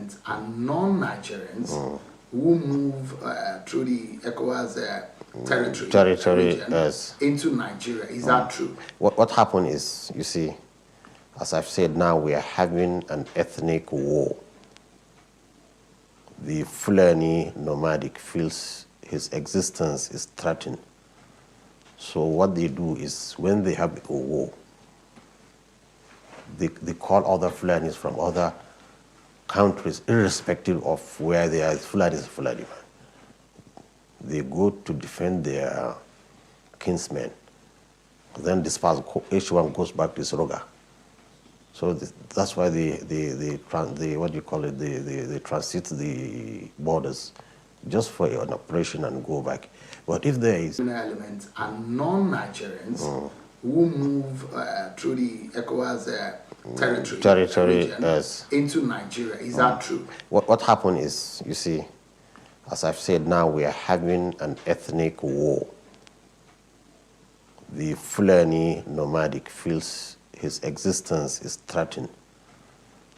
elements are non-Nigerians who move through the ECOWAS territory region, yes, into Nigeria. Is that true? What happened is, you see, as I've said, now we are having an ethnic war. The Fulani nomadic feels his existence is threatened. So what they do is, when they have a war, they call other Fulanis from other countries, irrespective of where they are. Fulani is Fulani. They go to defend their kinsmen. Then disperse. Each one goes back to Soroga. So that's why they what do you call it? They transit the borders just for an operation and go back. But if there is elements are non-Nigerians who move through the ECOWAS territory region, yes, into Nigeria, is that true? What happened is, you see, as I've said, now we are having an ethnic war. The Fulani nomadic feels his existence is threatened.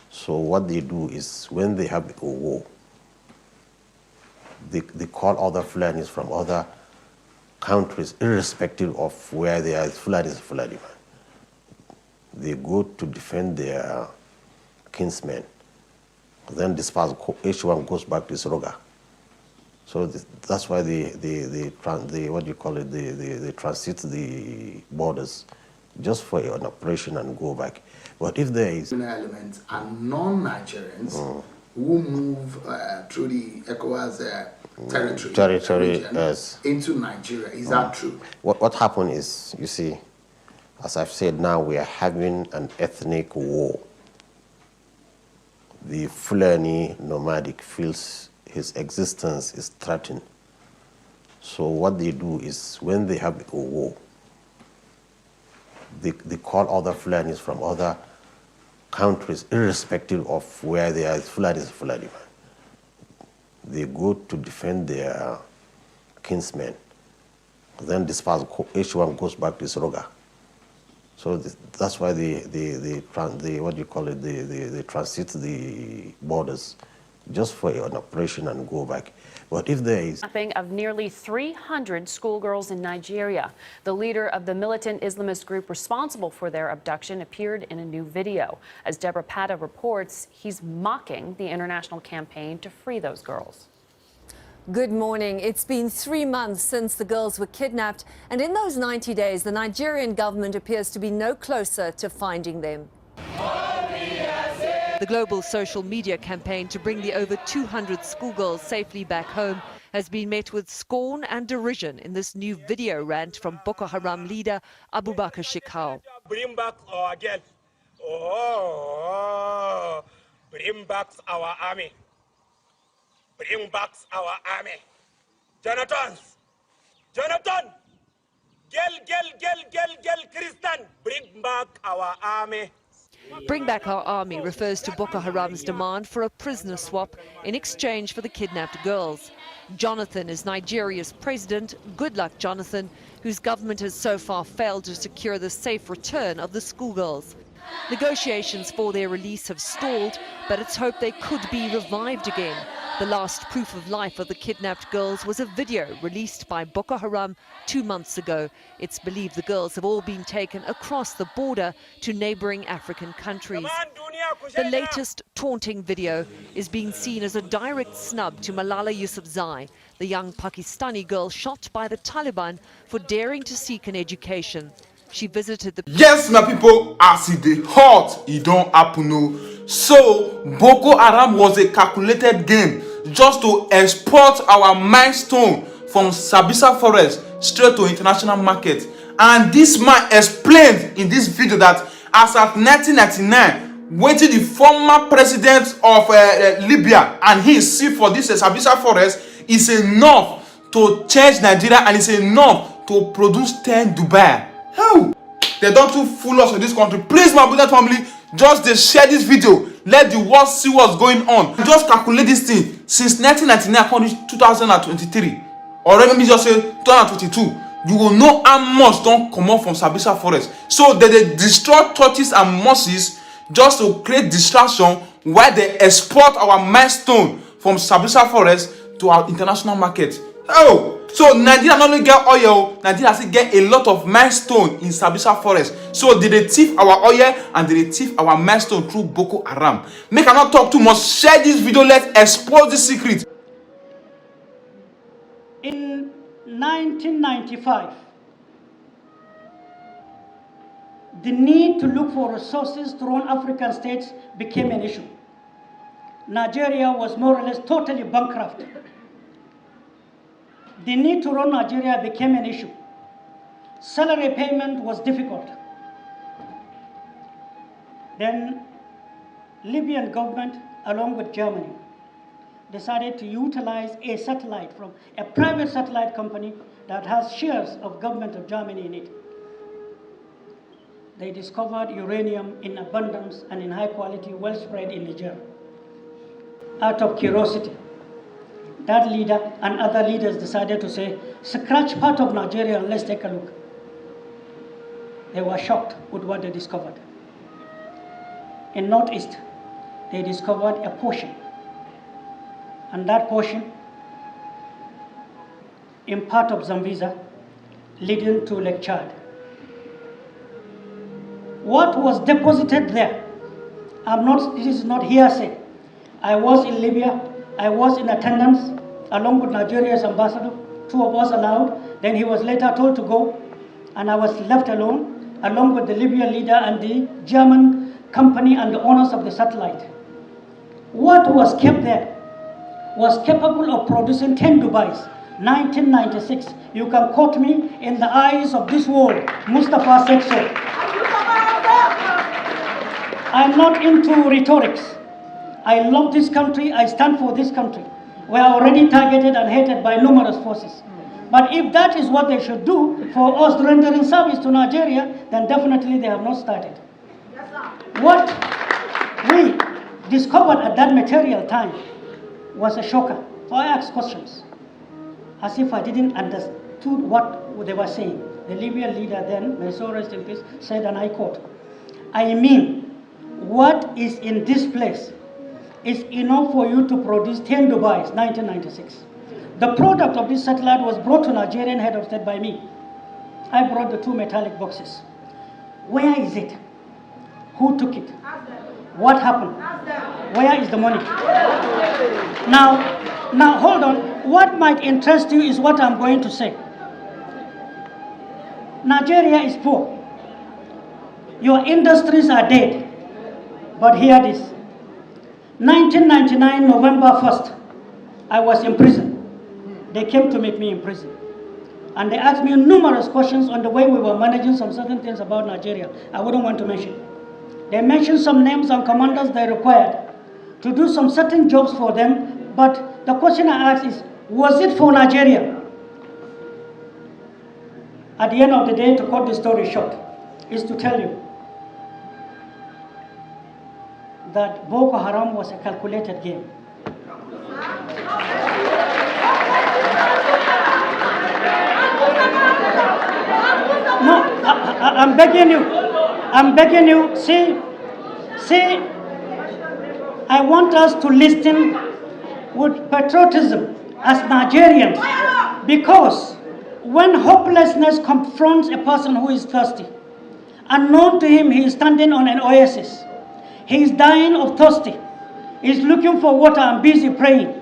So what they do is, when they have a war, they call other Fulanis from other countries, irrespective of where they are. Fulani is Fulani. They go to defend their kinsmen. Then disperse. Each one goes back to Soroga. So that's why they what do you call it? They transit the borders just for an operation and go back. But if there is elements are non-Nigerians who move through the ECOWAS territory region, yes, into Nigeria, is that true? What happened is, you see, as I've said, now we are having an ethnic war. The Fulani nomadic feels his existence is threatened. So what they do is, when they have a war, they call other Fulanis from other countries, irrespective of where they are. Fulani is Fulani. They go to defend their kinsmen. Then disperse. Each one goes back to Soroga. So that's why they what do you call it? They transit the borders just for an operation and go back. But if there is kidnapping of nearly 300 schoolgirls in Nigeria, the leader of the militant Islamist group responsible for their abduction appeared in a new video. As Deborah Pata reports, he's mocking the international campaign to free those girls. Good morning. It's been 3 months since the girls were kidnapped, and in those 90 days, the Nigerian government appears to be no closer to finding them. The global social media campaign to bring the over 200 schoolgirls safely back home has been met with scorn and derision in this new video rant from Boko Haram leader Abubakar Shekau. Bring back our girls. Oh, bring back our army. Bring back our army. Jonathan, girl, Christian, bring back our army. Bring back our army refers to Boko Haram's demand for a prisoner swap in exchange for the kidnapped girls. Jonathan is Nigeria's president, Goodluck Jonathan, whose government has so far failed to secure the safe return of the schoolgirls. Negotiations for their release have stalled, but it's hoped they could be revived again. The last proof of life of the kidnapped girls was a video released by Boko Haram 2 months ago. It's believed the girls have all been taken across the border to neighboring African countries. The latest taunting video is being seen as a direct snub to Malala Yousafzai, the young Pakistani girl shot by the Taliban for daring to seek an education. She visited the... Yes, my people, as it dey hot, it don't happen. No. So, Boko Haram was a calculated game just to export our milestone from Sabisa Forest straight to international market. And this man explained in this video that as at 1999, waiting the former president of Libya and he see for this Sabisa Forest is enough to change Nigeria and it's enough to produce 10 Dubai. How? They don't too fool us in this country. Please, my brother family, just share this video. Let the world see what's going on. Just calculate this thing. Since 1999 according to 2023, or let me just say 2022, you will know how much don't come out from Sabisa Forest. So they destroy tortoises and mosses just to create distraction while they export our milestone from Sabisa Forest to our international market. Oh, so Nigeria not only get oil, Nigeria still get a lot of milestone in Sabisa Forest. So did they thief our oil and did they thief our milestone through Boko Haram? Make I not talk too much. Share this video. Let's expose the secret. In 1995, the need to look for resources to run African states became an issue. Nigeria was more or less totally bankrupt. The need to run Nigeria became an issue. Salary payment was difficult. Then Libyan government, along with Germany, decided to utilize a satellite from a private satellite company that has shares of government of Germany in it. They discovered uranium in abundance and in high quality, well spread in Niger. Out of curiosity, that leader and other leaders decided to say, scratch part of Nigeria and let's take a look. They were shocked with what they discovered. In Northeast, they discovered a portion. And that portion, in part of Zambeza, leading to Lake Chad. What was deposited there, this is not hearsay. I was in Libya, I was in attendance, along with Nigeria's ambassador, 2 of us allowed. Then he was later told to go, and I was left alone, along with the Libyan leader and the German company and the owners of the satellite. What was kept there was capable of producing 10 Dubais, 1996. You can quote me in the eyes of this world, Mustafa said so. I'm not into rhetorics. I love this country, I stand for this country. We are already targeted and hated by numerous forces. But if that is what they should do for us rendering service to Nigeria, then definitely they have not started. What we discovered at that material time was a shocker. So I asked questions, as if I didn't understood what they were saying. The Libyan leader then, may so rest in peace, said, and I quote, I mean, what is in this place is enough for you to produce 10 Dubais, 1996. The product of this satellite was brought to Nigerian head of state by me. I brought the 2 metallic boxes. Where is it? Who took it? What happened? Where is the money? Now hold on. What might interest you is what I'm going to say. Nigeria is poor. Your industries are dead. But hear this. 1999, November 1st, I was in prison. They came to meet me in prison. And they asked me numerous questions on the way we were managing some certain things about Nigeria. I wouldn't want to mention. They mentioned some names and commanders they required to do some certain jobs for them. But the question I asked is, was it for Nigeria? At the end of the day, to cut the story short, is to tell you that Boko Haram was a calculated game. No, I'm begging you, see, I want us to listen with patriotism as Nigerians, because when hopelessness confronts a person who is thirsty, unknown to him he is standing on an oasis, he is dying of thirsty, he is looking for water and busy praying,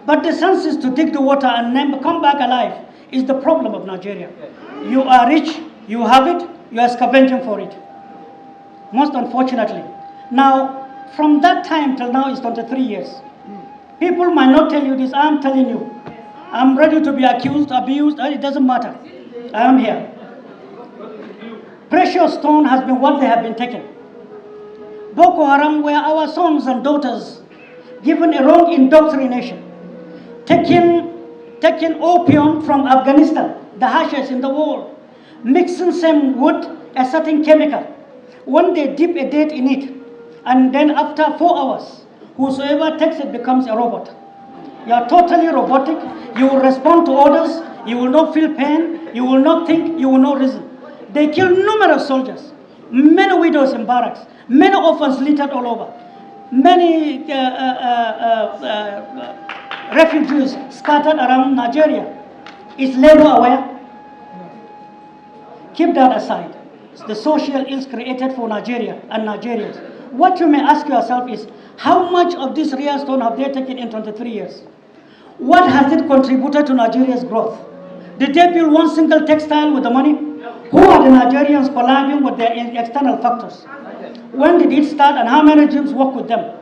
but the senses to dig the water and then come back alive is the problem of Nigeria. You are rich, you have it, you are scavenging for it. Most unfortunately. Now, from that time till now is 23 years. People might not tell you this, I am telling you. I'm ready to be accused, abused, it doesn't matter. I am here. Precious stone has been what they have been taken. Boko Haram were our sons and daughters given a wrong indoctrination. Taking opium from Afghanistan, the hashish in the world, mixing some wood, a certain chemical. When they dip a date in it, and then after 4 hours, whosoever takes it becomes a robot. You are totally robotic, you will respond to orders, you will not feel pain, you will not think, you will not reason. They kill numerous soldiers, many widows in barracks, many orphans littered all over. many refugees scattered around Nigeria. Is labor aware? Keep that aside. The social ills created for Nigeria and Nigerians. What you may ask yourself is, how much of this real stone have they taken in 23 years? What has it contributed to Nigeria's growth? Did they build one single textile with the money? Who are the Nigerians collabing with their external factors? When did it start and how many gyms work with them?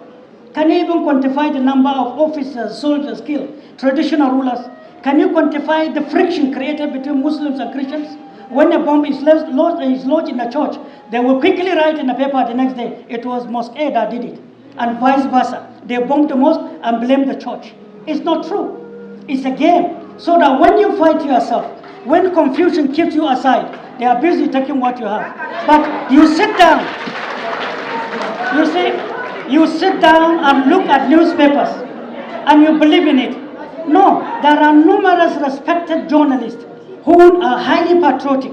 Can you even quantify the number of officers, soldiers killed, traditional rulers? Can you quantify the friction created between Muslims and Christians? When a bomb is lodged in a church, they will quickly write in the paper the next day, it was Mosque A that did it, and vice versa. They bomb the mosque and blame the church. It's not true. It's a game. So that when you fight yourself, when confusion keeps you aside, they are busy taking what you have. But you sit down, you see, you sit down and look at newspapers and you believe in it. No, there are numerous respected journalists who are highly patriotic,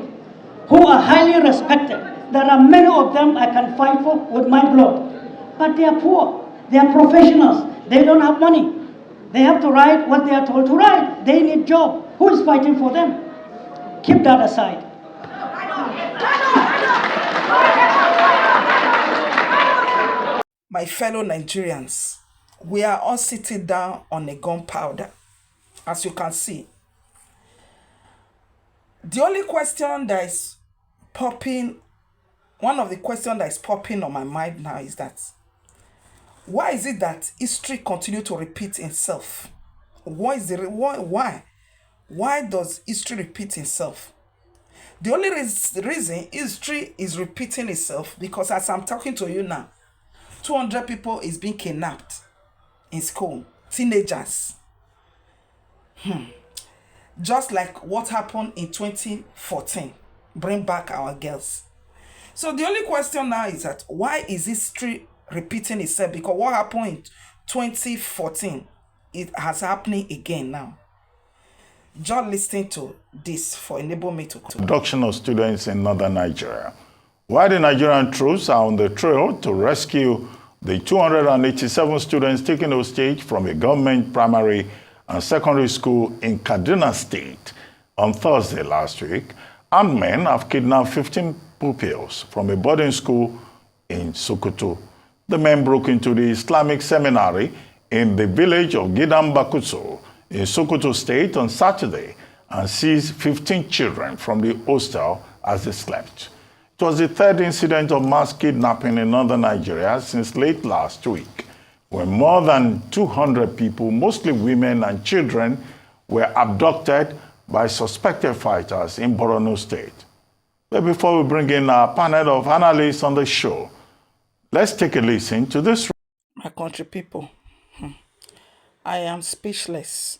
who are highly respected. There are many of them I can fight for with my blood. But they are poor. They are professionals. They don't have money. They have to write what they are told to write. They need job. Who is fighting for them? Keep that aside. My fellow Nigerians, we are all sitting down on a gunpowder, as you can see. The only question that is popping, one of the questions that is popping on my mind now is that, why is it that history continues to repeat itself? Why does history repeat itself? The only reason history is repeating itself because as I'm talking to you now, 200 people is being kidnapped in school, teenagers. Just like what happened in 2014, bring back our girls. So the only question now is that why is history repeating itself? Because what happened in 2014, it has happening again now. Just listening to this for enable me to abduction of students in northern Nigeria. While the Nigerian troops are on the trail to rescue the 287 students taken hostage from a government primary and secondary school in Kaduna State on Thursday last week, armed men have kidnapped 15 pupils from a boarding school in Sokoto. The men broke into the Islamic seminary in the village of Gidan Bakutso in Sokoto State on Saturday and seized 15 children from the hostel as they slept. It was the third incident of mass kidnapping in northern Nigeria since late last week, when more than 200 people, mostly women and children, were abducted by suspected fighters in Borno State. But before we bring in our panel of analysts on the show, let's take a listen to this. My country people, I am speechless.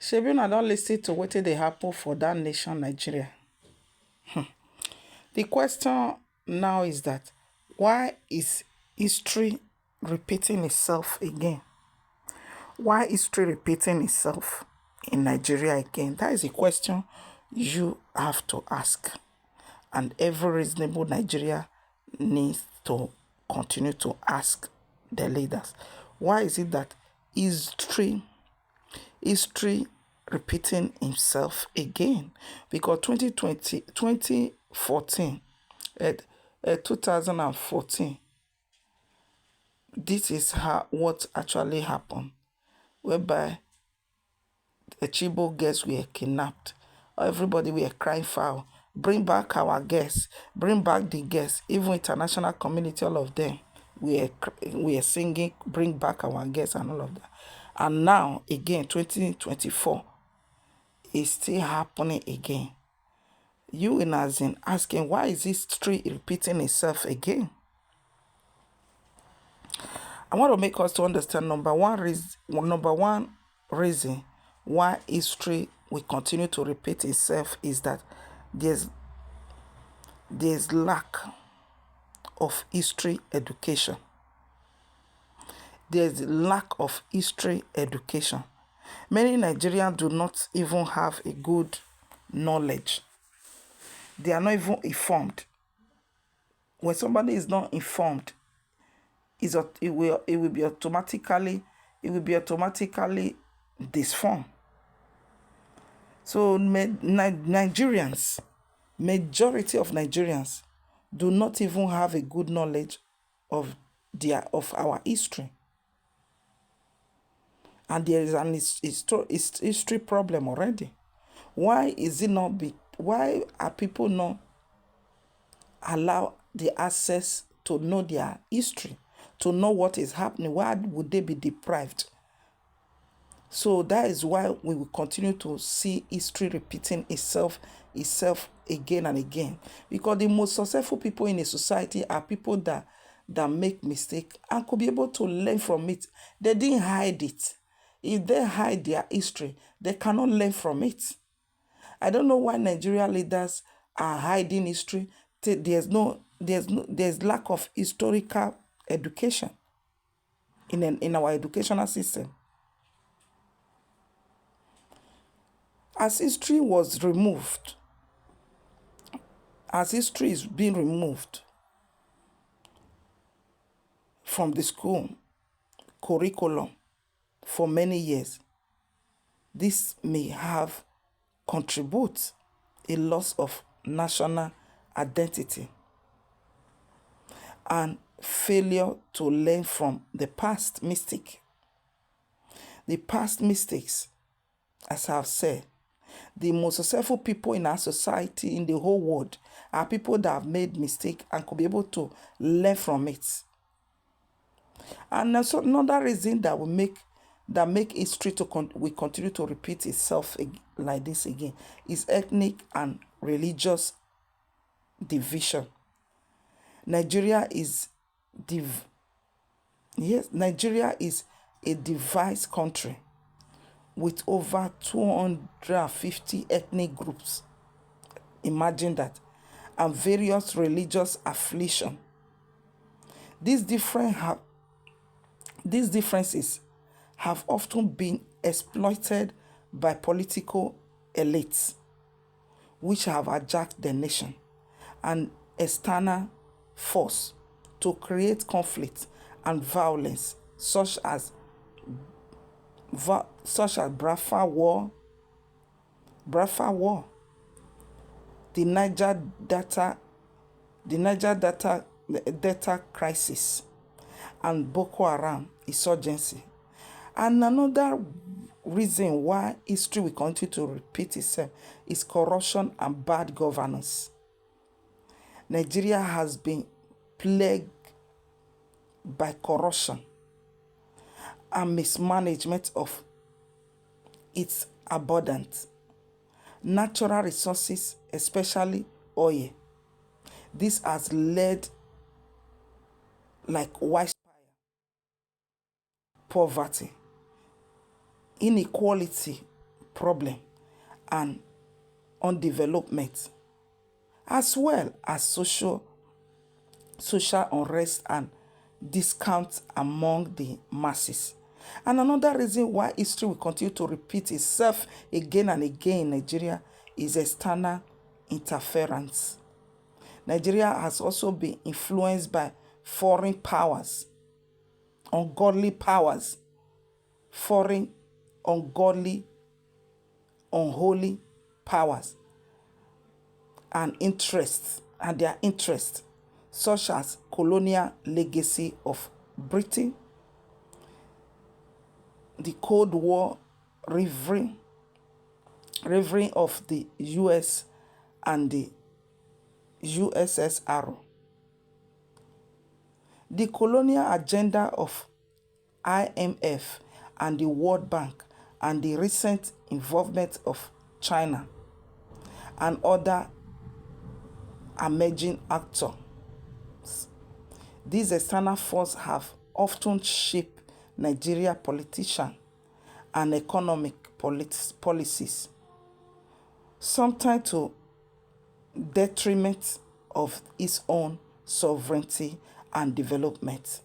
Shebi, I don't listen to what they happen for that nation, Nigeria. The question now is that why is history repeating itself again? Why is history repeating itself in Nigeria again? That is a question you have to ask. And every reasonable Nigeria needs to continue to ask the leaders. Why is it that history repeating itself again? Because 2014, 2014, this is what actually happened, whereby the Chibok girls were kidnapped. Everybody were crying foul. Bring back our guests. Bring back the guests. Even international community, all of them, we are singing, bring back our guests and all of that. And now, again, 2024, it's still happening again. You in as in asking, why is history repeating itself again? I want to make us to understand number one reason why history will continue to repeat itself is that there's lack of history education. There's lack of history education. Many Nigerians do not even have a good knowledge. They are not even informed. When somebody is not informed, it will be automatically disformed. So Nigerians, majority of Nigerians, do not even have a good knowledge of our history. And there is an history problem already. Why are people not allow the access to know their history, to know what is happening? Why would they be deprived? So that is why we will continue to see history repeating itself again and again. Because the most successful people in a society are people that make mistakes and could be able to learn from it. They didn't hide it. If they hide their history, they cannot learn from it. I don't know why Nigerian leaders are hiding history. There's lack of historical education in our educational system. As history is being removed from the school curriculum for many years, this may have contribute a loss of national identity and failure to learn from the past mistake. The past mistakes, as I've said, the most successful people in our society, in the whole world, are people that have made mistakes and could be able to learn from it. And also another reason that make history we continue to repeat itself like this again is ethnic and religious division. Nigeria is a diverse country with over 250 ethnic groups. Imagine that. And various religious affiliation. These differences have often been exploited by political elites, which have hijacked the nation and external force to create conflict and violence, such as Biafra War, the Niger Delta crisis, and Boko Haram insurgency. And another reason why history will continue to repeat itself is corruption and bad governance. Nigeria has been plagued by corruption and mismanagement of its abundant natural resources, especially oil. This has led like widespread poverty, inequality problem, and underdevelopment, as well as social unrest and discount among the masses. And another reason why history will continue to repeat itself again and again in Nigeria is external interference. Nigeria has also been influenced by foreign powers, ungodly powers, foreign, ungodly, unholy powers, and interests, and their interests, such as colonial legacy of Britain, the Cold War reverie of the US and the USSR, the colonial agenda of IMF and the World Bank, and the recent involvement of China and other emerging actors. These external forces have often shaped Nigeria politicians and economic policies, sometimes to detriment of its own sovereignty and development.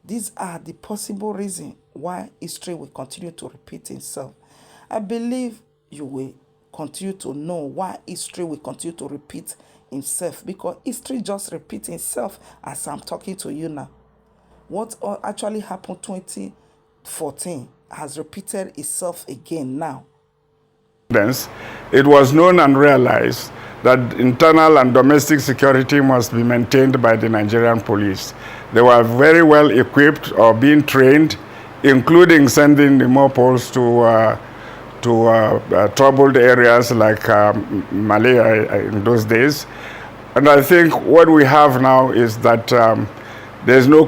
These are the possible reasons why history will continue to repeat itself. I believe you will continue to know why history will continue to repeat himself, because history just repeats itself as I'm talking to you now. What actually happened 2014 has repeated itself again now. It was known and realized that internal and domestic security must be maintained by the Nigerian police. They were very well equipped or being trained, including sending the MOPOLs to troubled areas like Malaya in those days. And I think what we have now is that there's no